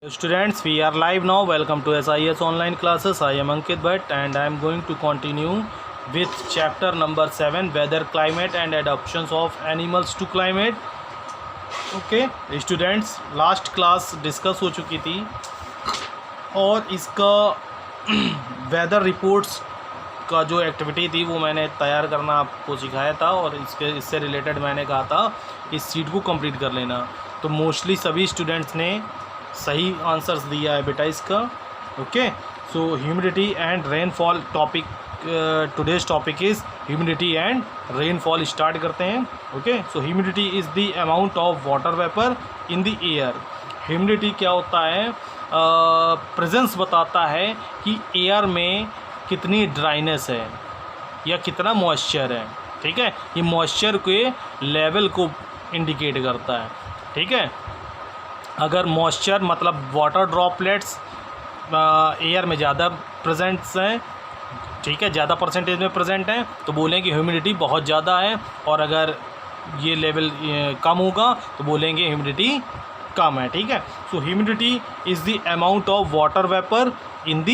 Students, we are live now. Welcome to SIS online classes. I am Ankit Bhatt and I am going to continue with chapter number 7, weather, climate and adaptations of animals to climate. Okay, students, last class discuss हो चुकी थी और इसका weather reports का जो activity थी वो मैंने तैयार करना आपको सिखाया था और इससे रिलेटेड मैंने कहा था इस शीट को कंप्लीट कर लेना। तो मोस्टली सभी स्टूडेंट्स ने सही आंसर्स दिया है बेटा इसका। Okay, so humidity and rainfall topic, today's topic is humidity and rainfall. Start करते हैं। Okay, so humidity is the amount of water vapour in the air. Humidity क्या होता है? प्रेजेंस बताता है कि एयर में कितनी ड्राइनेस है या कितना मॉइस्चर है। ठीक है, ये मॉइस्चर के लेवल को इंडिकेट करता है। ठीक है, अगर मॉइस्चर मतलब वाटर ड्रॉपलेट्स एयर में ज़्यादा प्रेजेंट्स हैं, ठीक है, ज़्यादा परसेंटेज में प्रेजेंट हैं, तो बोलें कि ह्यूमिडिटी बहुत ज़्यादा है। और अगर ये लेवल कम होगा तो बोलेंगे ह्यूमिडिटी कम है। ठीक है, so humidity is the amount of water vapour in the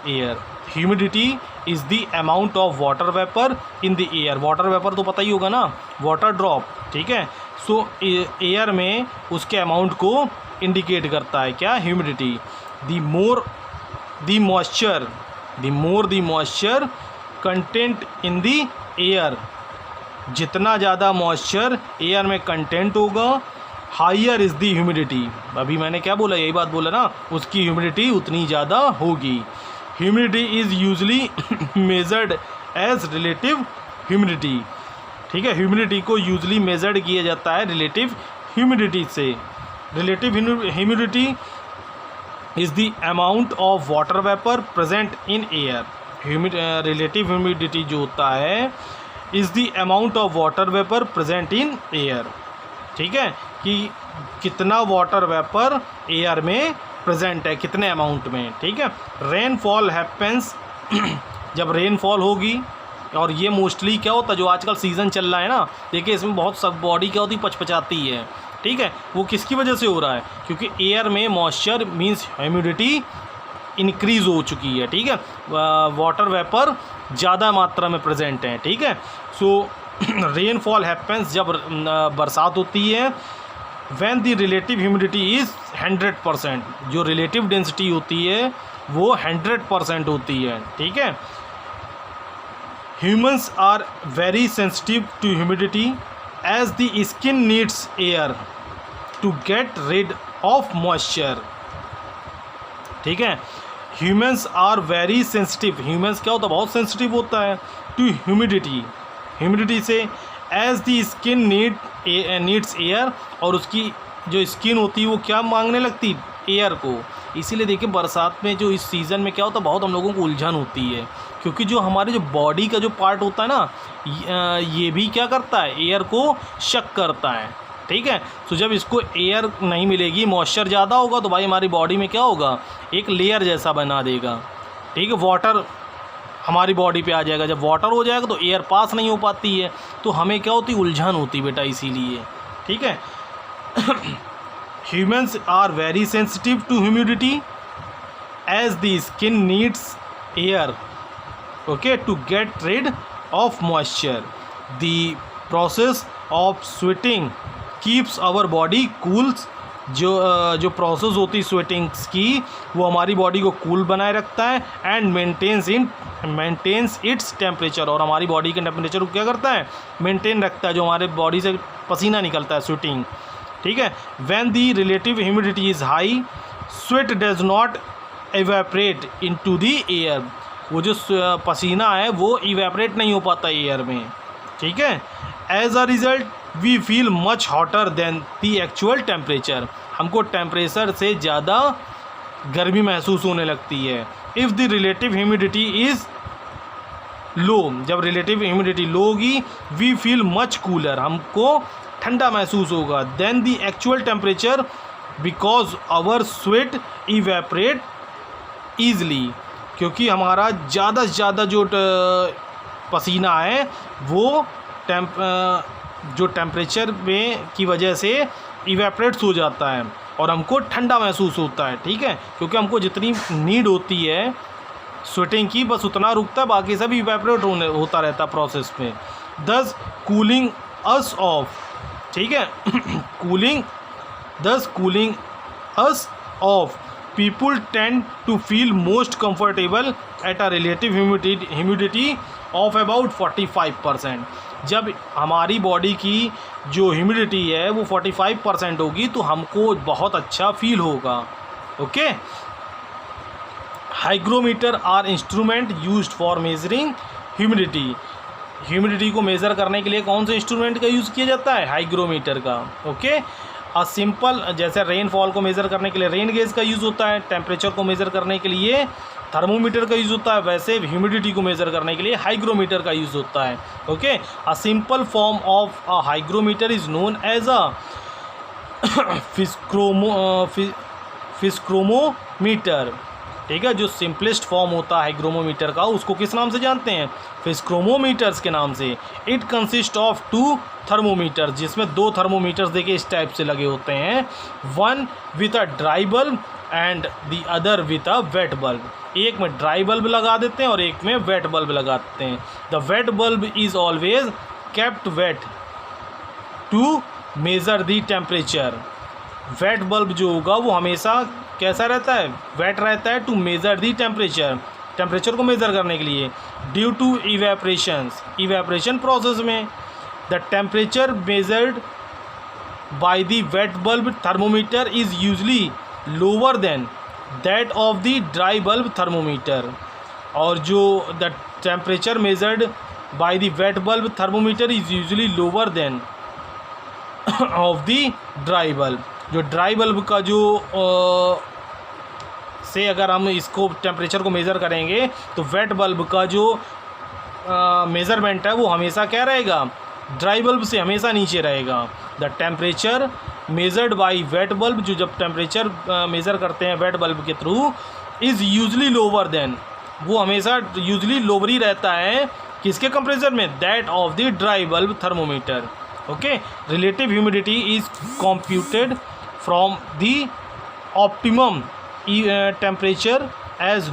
air. Humidity is the amount of water vapour in the air. Water vapour तो पता ही होगा ना, वाटर ड्रॉप। ठीक है, सो एयर में उसके अमाउंट को इंडिकेट करता है क्या? Humidity. The more the moisture content in the air, जितना ज़्यादा मॉइस्चर एयर में कंटेंट होगा, हायर इज़ द ह्यूमिडिटी। अभी मैंने क्या बोला, यही बात बोला ना, उसकी ह्यूमिडिटी उतनी ज़्यादा होगी। Humidity is usually measured as relative humidity. ठीक है, ह्यूमिडिटी को यूजली मेजर्ड किया जाता है रिलेटिव ह्यूमिडिटी से। Relative humidity is the amount of water vapour present in air. Relative humidity जो होता है is the amount of water vapour present in air. ठीक है, कि कितना वाटर वेपर एयर में प्रेजेंट है, कितने अमाउंट में। ठीक है, रेनफॉल हैपेंस जब रेनफॉल होगी, और ये मोस्टली क्या होता है, जो आजकल सीज़न चल रहा है ना, देखिए इसमें बहुत सब बॉडी क्या होती है, पचपचाती है। ठीक है, वो किसकी वजह से हो रहा है? क्योंकि एयर में मॉइस्चर मींस ह्यूमिडिटी इंक्रीज़ हो चुकी है। ठीक है, वाटर वेपर ज़्यादा मात्रा में प्रेजेंट है। ठीक है, सो रेनफॉल हैपेंस जब बरसात होती है, when the relative humidity is 100%। जो रिलेटिव डेंसिटी होती है वो 100% होती है। ठीक है, humans are very sensitive to humidity as the skin needs air to get rid of moisture. ठीक है, humans are very sensitive. Humans क्या होता है? बहुत सेंसिटिव होता है टू ह्यूमिडिटी से। As the skin needs air, और उसकी जो स्किन होती है वो क्या मांगने लगती? एयर को। इसीलिए देखिए बरसात में जो इस सीज़न में क्या होता है, बहुत हम लोगों को उलझन होती है, क्योंकि जो हमारे जो बॉडी का जो पार्ट होता है ना, ये भी क्या करता है? एयर को शक करता है। ठीक है, तो जब इसको एयर नहीं मिलेगी, मॉइस्चर ज़्यादा होगा, तो भाई हमारी बॉडी में क्या होगा? एक लेयर जैसा बना देगा। ठीक है, वाटर हमारी बॉडी पे आ जाएगा। जब वाटर हो जाएगा तो एयर पास नहीं हो पाती है, तो हमें क्या होती? उलझन होती बेटा, इसीलिए। ठीक है, humans are very sensitive to humidity as the skin needs air, okay, to get rid of moisture. The process of sweating keeps our body cools. जो प्रोसेस होती है स्वेटिंग्स की, वो हमारी बॉडी को कूल बनाए रखता है। एंड मेंटेन्स इट्स टेम्परेचर, और हमारी बॉडी के टेम्परेचर को क्या करता है? मेंटेन रखता है। जो हमारे बॉडी से पसीना निकलता है, स्वेटिंग। ठीक है, when the relative humidity is high, sweat does not evaporate into the air. वो जो पसीना है वो इवेपरेट नहीं हो पाता एयर में। ठीक है, as a result we feel much hotter than the actual temperature. हमको टेम्परेचर से ज़्यादा गर्मी महसूस होने लगती है। If the relative humidity is low, जब रिलेटिव ह्यूमिडिटी लो होगी, वी फील मच कूलर, हमको ठंडा महसूस होगा। Than the actual temperature, because our sweat evaporate easily, क्योंकि हमारा ज़्यादा से ज़्यादा जो पसीना है वो जो टेम्परेचर में की वजह से इवेपरेट्स हो जाता है। और हमको ठंडा महसूस होता है, ठीक है, क्योंकि हमको जितनी नीड होती है स्वेटिंग की बस उतना रुकता है, बाकी सब इवेपोरेट होता रहता है प्रोसेस में। दस कूलिंग अस ऑफ, ठीक है cooling us off people tend to feel most comfortable at a relative humidity of about 45%। जब हमारी बॉडी की जो ह्यूमिडिटी है वो 45% होगी तो हमको बहुत अच्छा फील होगा। Okay, hygrometer are instrument used for measuring humidity को मेज़र करने के लिए कौन से इंस्ट्रूमेंट का यूज़ किया जाता है? हाइग्रोमीटर का। ओके, सिंपल जैसे रेनफॉल को मेज़र करने के लिए रेन गेज का यूज़ होता है, टेम्परेचर को मेज़र करने के लिए थर्मोमीटर का यूज़ होता है, वैसे ह्यूमिडिटी को मेज़र करने के लिए हाइग्रोमीटर का यूज़ होता है। Okay, a simple form of a hygrometer is known as a psychrometer, ठीक है। जो सिंपलेस्ट फॉर्म होता है हाइग्रोमोमीटर का उसको किस नाम से जानते हैं? फिस्क्रोमोमीटर्स के नाम से। इट कंसिस्ट ऑफ 2 थर्मोमीटर, जिसमें 2 थर्मोमीटर्स देखिए इस टाइप से लगे होते हैं, one with a dry bulb and the other with a wet bulb. एक में ड्राई बल्ब लगा देते हैं और एक में वेट बल्ब लगाते हैं। The wet bulb is always kept wet to measure the temperature. Wet bulb जो होगा वो हमेशा कैसा रहता है? वेट रहता है, टू मेज़र दी टेम्परेचर को मेज़र करने के लिए। ड्यू टू इवेपोरेशन प्रोसेस में the temperature measured by the wet bulb thermometer is usually lower than that of the dry bulb thermometer. और जो the temperature measured by the wet bulb thermometer is usually lower than of the dry bulb. जो dry bulb का जो से अगर हम इसको temperature को मेज़र करेंगे तो वेट बल्ब का जो मेज़रमेंट है वो हमेशा क्या रहेगा? ड्राई बल्ब से हमेशा नीचे रहेगा। The temperature measured by weight bulb, जो जब टेम्परेचर मेज़र करते हैं वेट बल्ब के through, is usually lower than, वो हमेशा यूजली लोअर ही रहता है किसके कंपेरिजन में? That of the dry bulb thermometer. Okay, relative humidity is computed from the optimum temperature as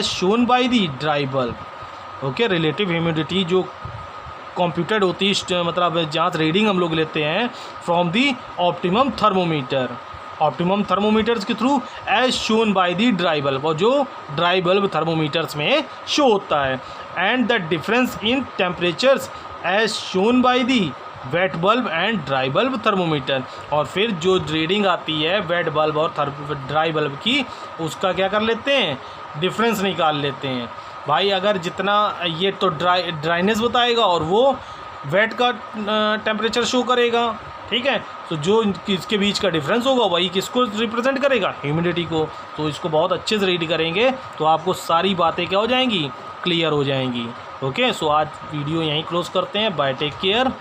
shown by the dry bulb. Okay, relative humidity जो computed होती है, मतलब जहाँ रीडिंग हम लोग लेते हैं फ्रॉम द ऑप्टिमम थर्मोमीटर्स के through as shown by the dry bulb, और जो ड्राई बल्ब थर्मोमीटर्स में शो होता है। And the difference in temperatures as shown by the wet bulb and dry bulb thermometer. और फिर जो रीडिंग आती है वेट बल्ब और ड्राई बल्ब की, उसका क्या कर लेते हैं? डिफरेंस निकाल लेते हैं। भाई अगर जितना ये तो ड्राइनेस बताएगा और वो वेट का टेम्परेचर शो करेगा, ठीक है, तो जो इसके बीच का डिफरेंस होगा वही किसको रिप्रेजेंट करेगा? ह्यूमिडिटी को। तो इसको बहुत अच्छे से रीड करेंगे तो आपको सारी बातें क्या हो जाएंगी? क्लियर हो जाएंगी। ओके, सो आज वीडियो यहीं क्लोज करते हैं। Bye, take care.